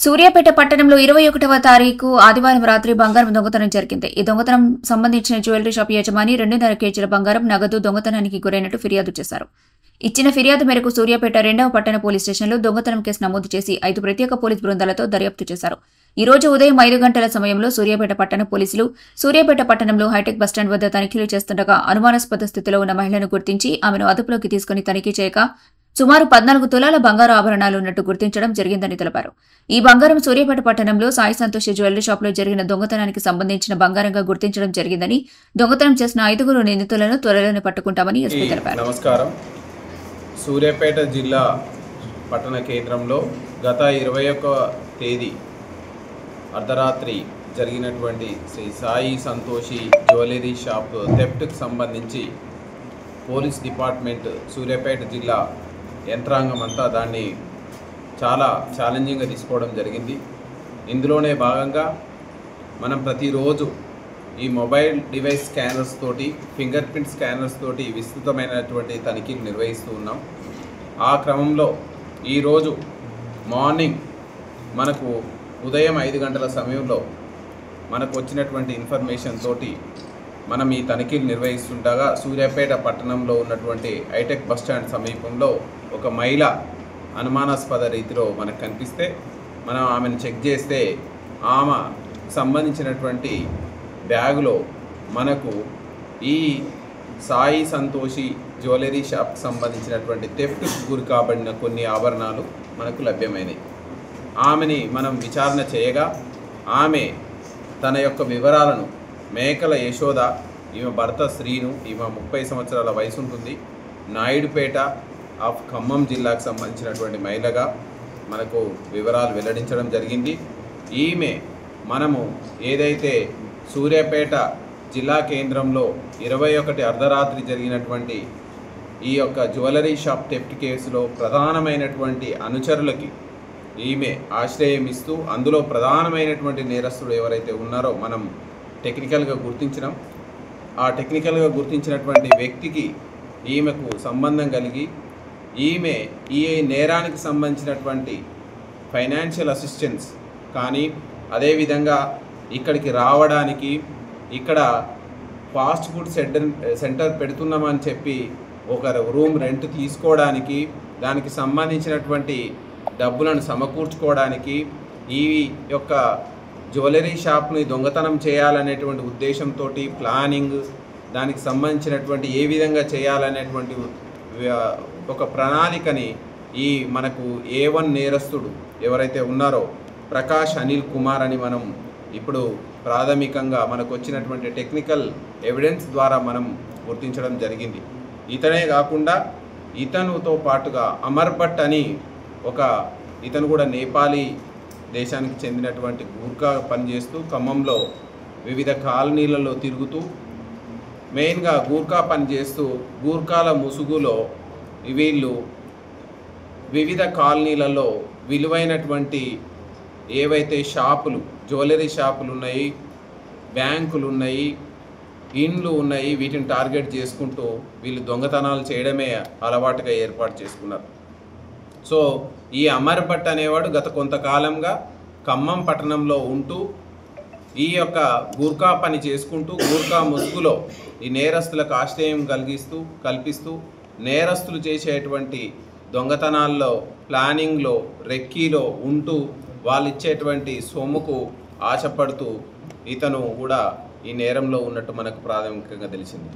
సూర్యాపేట పట్టణంలో 21వ తారీఖు ఆదివారం రాత్రి బంగారం దొంగతనం జరిగింది. ఈ దొంగతనం సంబంధించిన జ్యువెలరీ షాప్ యజమాని 2.5 కేజీల బంగారం నగదు దొంగతనానికి గురైనట్టు ఫిర్యాదు చేశారు. ఇచ్చిన ఫిర్యాదు మేరకు సూర్యాపేట 2వ పట్టణ పోలీస్ స్టేషన్లో దొంగతనం కేసు నమోదు చేసి 5 ప్రత్యేక పోలీస్ బృందాలతో దర్యాప్తు చేశారు. ఈ రోజు ఉదయం 5 గంటల సమయంలో సూర్యాపేట పట్టణ పోలీసులు సూర్యాపేట పట్టణంలో హైటెక్ బస్టాండ్ వద్ద తనిఖీలు చేస్తుండగా అనుమానాస్పద స్థితిలో ఉన్న మహిళను గుర్తించి ఆమెను అదుపులోకి తీసుకుని తనిఖీ చేయగా సుమారు 14 తులాల బంగారు ఆభరణాలు ఉన్నట్టు గుర్తించడం జరిగిందని తెలిపారు. ఈ బంగారం సూర్యాపేట పట్టణంలో సాయి సంతోష్ జ్యువెలరీ షాప్లో జరిగిన దొంగతనానికి సంబంధించిన బంగారంగా గుర్తించడం జరిగిందని, దొంగతనం చేసిన 5 నిందితులను త్వరలోనే పట్టుకుంటామని ఎస్పీ తెలిపారు. నమస్కారం. సూర్యాపేట జిల్లా పట్టణ కేంద్రంలో గత 21వ తేదీ అర్ధరాత్రి జరిగినటువంటి శ్రీ సాయి సంతోషి జ్యువెలరీ షాప్ థెఫ్ట్కి సంబంధించి పోలీస్ డిపార్ట్మెంట్ సూర్యాపేట జిల్లా యంత్రాంగం అంతా దాన్ని చాలా ఛాలెంజింగ్గా తీసుకోవడం జరిగింది. ఇందులోనే భాగంగా మనం ప్రతిరోజు ఈ మొబైల్ డివైస్ స్కానర్స్ తోటి, ఫింగర్ ప్రింట్ స్కానర్స్ తోటి విస్తృతమైనటువంటి తనిఖీలు నిర్వహిస్తూ ఉన్నాం. ఆ క్రమంలో ఈరోజు మార్నింగ్ మనకు ఉదయం 5 గంటల సమయంలో మనకు వచ్చినటువంటి ఇన్ఫర్మేషన్ తోటి మనం ఈ తనిఖీలు నిర్వహిస్తుండగా సూర్యాపేట పట్టణంలో ఉన్నటువంటి హైటెక్ బస్టాండ్ సమీపంలో ఒక మహిళ అనుమానాస్పద రీతిలో మనకు కనిపిస్తే మనం ఆమెను చెక్ చేస్తే ఆమె సంబంధించినటువంటి బ్యాగులో మనకు ఈ సాయి సంతోషి జ్యువెలరీ షాప్కి సంబంధించినటువంటి థెఫ్ట్కి గురి కాబడిన కొన్ని ఆభరణాలు మనకు లభ్యమైనవి. ఆమెని మనం విచారణ చేయగా ఆమె తన యొక్క వివరాలను మేకల యశోద, ఈమె భర్త శ్రీను, ఈమె 30 సంవత్సరాల వయసు ఉంటుంది, నాయుడుపేట ఆఫ్ ఖమ్మం జిల్లాకు సంబంధించినటువంటి మహిళగా మనకు వివరాలు వెల్లడించడం జరిగింది. ఈమె మనము ఏదైతే సూర్యాపేట జిల్లా కేంద్రంలో 21 అర్ధరాత్రి జరిగినటువంటి ఈ యొక్క జ్యువెలరీ షాప్ థెఫ్ట్ కేసులో ప్రధానమైనటువంటి అనుచరులకి ఈమె ఆశ్రయం ఇస్తూ అందులో ప్రధానమైనటువంటి నేరస్తుడు ఎవరైతే ఉన్నారో మనం టెక్నికల్గా గుర్తించినాం. ఆ టెక్నికల్గా గుర్తించినటువంటి వ్యక్తికి ఈమెకు సంబంధం కలిగి ఈమె ఈ నేరానికి సంబంధించినటువంటి ఫైనాన్షియల్ అసిస్టెన్స్ కానీ అదేవిధంగా ఇక్కడికి రావడానికి, ఇక్కడ ఫాస్ట్ ఫుడ్ సెంటర్ పెడుతున్నామని చెప్పి ఒక రూమ్ రెంట్ తీసుకోవడానికి, దానికి సంబంధించినటువంటి డబ్బులను సమకూర్చుకోవడానికి, ఈ యొక్క జ్యువెలరీ షాప్ని దొంగతనం చేయాలనేటువంటి ఉద్దేశంతో ప్లానింగ్, దానికి సంబంధించినటువంటి ఏ విధంగా చేయాలనేటువంటి ఒక ప్రణాళికని ఈ మనకు A1 నేరస్తుడు ఎవరైతే ఉన్నారో ప్రకాష్ అనిల్ కుమార్ అని మనం ఇప్పుడు ప్రాథమికంగా మనకు వచ్చినటువంటి టెక్నికల్ ఎవిడెన్స్ ద్వారా మనం గుర్తించడం జరిగింది. ఇతనే కాకుండా ఇతనుతో పాటుగా అమర్ భట్ అని ఇతను కూడా నేపాలీ దేశానికి చెందినటువంటి గూర్ఖా పనిచేస్తూ ఖమ్మంలో వివిధ కాలనీలలో తిరుగుతూ మెయిన్గా గూర్ఖా పనిచేస్తూ గూర్ఖాల ముసుగులో వీళ్ళు వివిధ కాలనీలలో విలువైనటువంటి ఏవైతే షాపులు, జ్యువెలరీ షాపులు ఉన్నాయి, బ్యాంకులు ఉన్నాయి, ఇండ్లు ఉన్నాయి, వీటిని టార్గెట్ చేసుకుంటూ వీళ్ళు దొంగతనాలు చేయడమే అలవాటుగా ఏర్పాటు చేసుకున్నారు. సో ఈ అమర్ భట్ అనేవాడు గత కొంతకాలంగా ఖమ్మం పట్టణంలో ఉంటూ ఈ యొక్క గూర్ఖా పని చేసుకుంటూ గూర్ఖా ముసుగులో ఈ నేరస్తులకు ఆశ్రయం కల్పిస్తూ నేరస్తులు చేసేటువంటి దొంగతనాల్లో, ప్లానింగ్లో, రెక్కీలో ఉంటూ వాళ్ళు ఇచ్చేటువంటి సొమ్ముకు ఆశపడుతూ ఇతను కూడా ఈ నేరంలో ఉన్నట్టు మనకు ప్రాథమికంగా తెలిసింది.